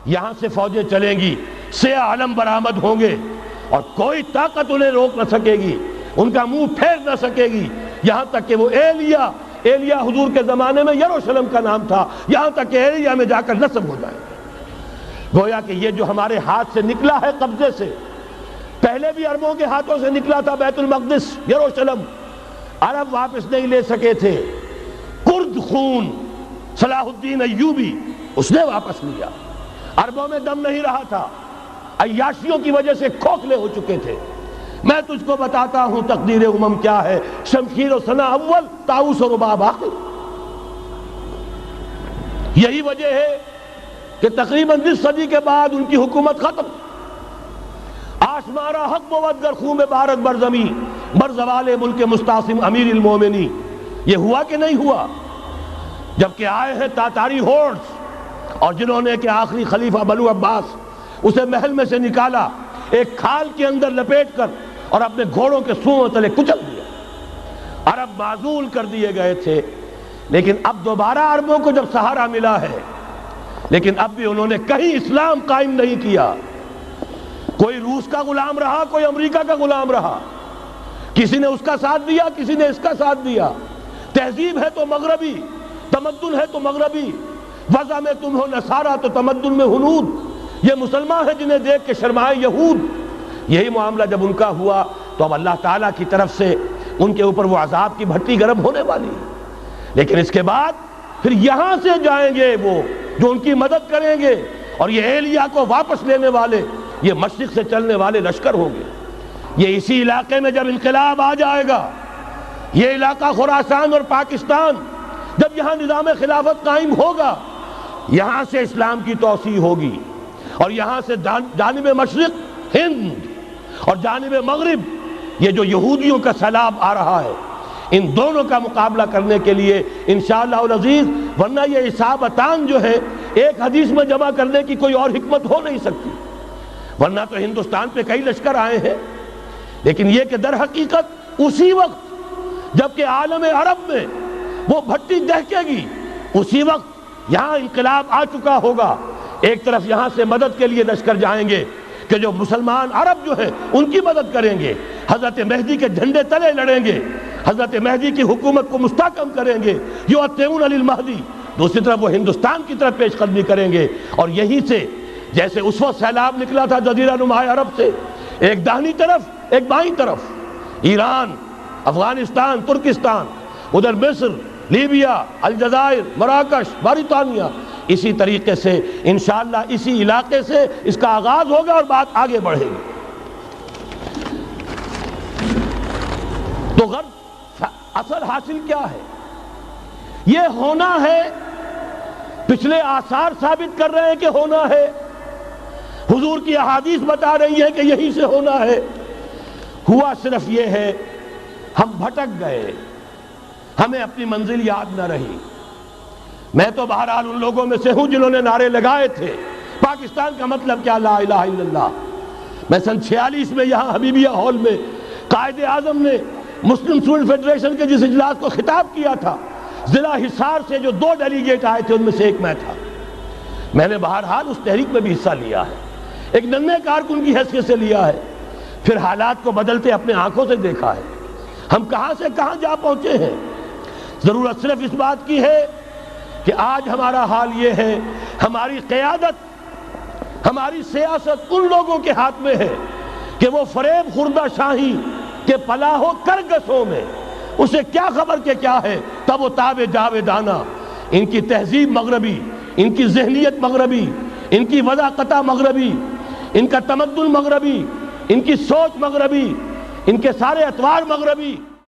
یہاں سے فوجیں چلیں گی، سیاہ علم برآمد ہوں گے اور کوئی طاقت انہیں روک نہ سکے گی، ان کا منہ پھیر نہ سکے گی، یہاں تک کہ وہ ایلیا حضور کے زمانے میں یروشلم کا نام تھا، یہاں تک کہ ایلیا میں جا کر نصب ہو جائے گا۔ گویا کہ یہ جو ہمارے ہاتھ سے نکلا ہے قبضے سے، پہلے بھی عربوں کے ہاتھوں سے نکلا تھا بیت المقدس، یروشلم، عرب واپس نہیں لے سکے تھے، کرد خون صلاح الدین ایوبی اس نے واپس لیا، عربوں میں دم نہیں رہا تھا، عیاشیوں کی وجہ سے کھوکھلے ہو چکے تھے۔ میں تجھ کو بتاتا ہوں تقدیر امم کیا ہے، شمشیر و سنا اول، طاؤس و رباب آخر۔ یہی وجہ ہے کہ تقریباً 20 صدی کے بعد ان کی حکومت ختم۔ آشمارا حق بود گر خون بارد بر زمین، بر زوال ملک مستعصم امیر المومنی۔ یہ ہوا کہ نہیں ہوا؟ جبکہ آئے ہیں تاتاری ہورڈز، اور جنہوں نے کہ آخری خلیفہ بنو عباس اسے محل میں سے نکالا، ایک کھال کے اندر لپیٹ کر اور اپنے گھوڑوں کے سوؤں تلے کچل دیا۔ عرب معزول کر دیے گئے تھے، لیکن اب دوبارہ عربوں کو جب سہارا ملا ہے، لیکن اب بھی انہوں نے کہیں اسلام قائم نہیں کیا۔ کوئی روس کا غلام رہا، کوئی امریکہ کا غلام رہا، کسی نے اس کا ساتھ دیا، کسی نے اس کا ساتھ دیا۔ تہذیب ہے تو مغربی، تمدن ہے تو مغربی، وضع میں تم ہو نصارہ تو تمدن میں ہنود، یہ مسلمان ہیں جنہیں دیکھ کے شرمائے یہود۔ یہی معاملہ جب ان کا ہوا تو اب اللہ تعالیٰ کی طرف سے ان کے اوپر وہ عذاب کی بھٹی گرم ہونے والی ہے۔ لیکن اس کے بعد پھر یہاں سے جائیں گے وہ جو ان کی مدد کریں گے، اور یہ ایلیا کو واپس لینے والے یہ مشرق سے چلنے والے لشکر ہوں گے۔ یہ اسی علاقے میں جب انقلاب آ جائے گا، یہ علاقہ خراسان اور پاکستان، جب یہاں نظام خلافت قائم ہوگا، یہاں سے اسلام کی توسیع ہوگی، اور یہاں سے جانب مشرق ہند اور جانب مغرب یہ جو یہودیوں کا سیلاب آ رہا ہے، ان دونوں کا مقابلہ کرنے کے لیے انشاءاللہ العزیز، ورنہ یہ اصابتان جو ہے ایک حدیث میں جمع کرنے کی کوئی اور حکمت ہو نہیں سکتی، ورنہ تو ہندوستان پہ کئی لشکر آئے ہیں، لیکن یہ کہ در حقیقت اسی وقت جبکہ عالم عرب میں وہ بھٹی دہکے گی، اسی وقت یہاں انقلاب آ چکا ہوگا۔ ایک طرف یہاں سے مدد کے لیے لشکر جائیں گے کہ جو مسلمان عرب جو ہیں ان کی مدد کریں گے، حضرت مہدی کے جھنڈے تلے لڑیں گے، حضرت مہدی کی حکومت کو مستحکم کریں گے، یؤتون علی المہدی۔ دوسری طرف وہ ہندوستان کی طرف پیش قدمی کریں گے، اور یہیں سے جیسے اس وقت سیلاب نکلا تھا جزیرہ نما عرب سے، ایک داہنی طرف ایک بائیں طرف، ایران، افغانستان، ترکستان، ادھر مصر، لیبیا، الجزائر، مراکش، موریطانیہ، اسی طریقے سے انشاءاللہ اسی علاقے سے اس کا آغاز ہوگا اور بات آگے بڑھے گی۔ تو غرض اصل حاصل کیا ہے؟ یہ ہونا ہے، پچھلے آثار ثابت کر رہے ہیں کہ ہونا ہے، حضور کی احادیث بتا رہی ہے کہ یہی سے ہونا ہے۔ ہوا صرف یہ ہے ہم بھٹک گئے، ہمیں اپنی منزل یاد نہ رہی۔ میں تو بہرحال ان لوگوں میں سے ہوں جنہوں نے نعرے لگائے تھے پاکستان کا مطلب کیا، لا الہ الا اللہ۔ میں سن 46 میں یہاں حبیبیہ ہال میں قائد اعظم نے مسلم اسٹوڈنٹ فیڈریشن کے جس اجلاس کو خطاب کیا تھا، ضلع حصار سے جو 2 ڈیلیگیٹ آئے تھے ان میں سے ایک میں تھا۔ میں نے بہرحال اس تحریک میں بھی حصہ لیا ہے، ایک ننھے کارکن کی حیثیت سے لیا ہے، پھر حالات کو بدلتے اپنے آنکھوں سے دیکھا ہے، ہم کہاں سے کہاں جا پہنچے ہیں۔ ضرورت صرف اس بات کی ہے کہ آج ہمارا حال یہ ہے، ہماری قیادت، ہماری سیاست ان لوگوں کے ہاتھ میں ہے کہ وہ فریب خوردہ شاہی کے پلاح و کرگسوں میں اسے کیا خبر کہ کیا ہے، تب وہ تاب جاویدانہ، ان کی تہذیب مغربی، ان کی ذہنیت مغربی، ان کی وضاقتہ مغربی، ان کا تمدن مغربی، ان کی سوچ مغربی، ان کے سارے اطوار مغربی،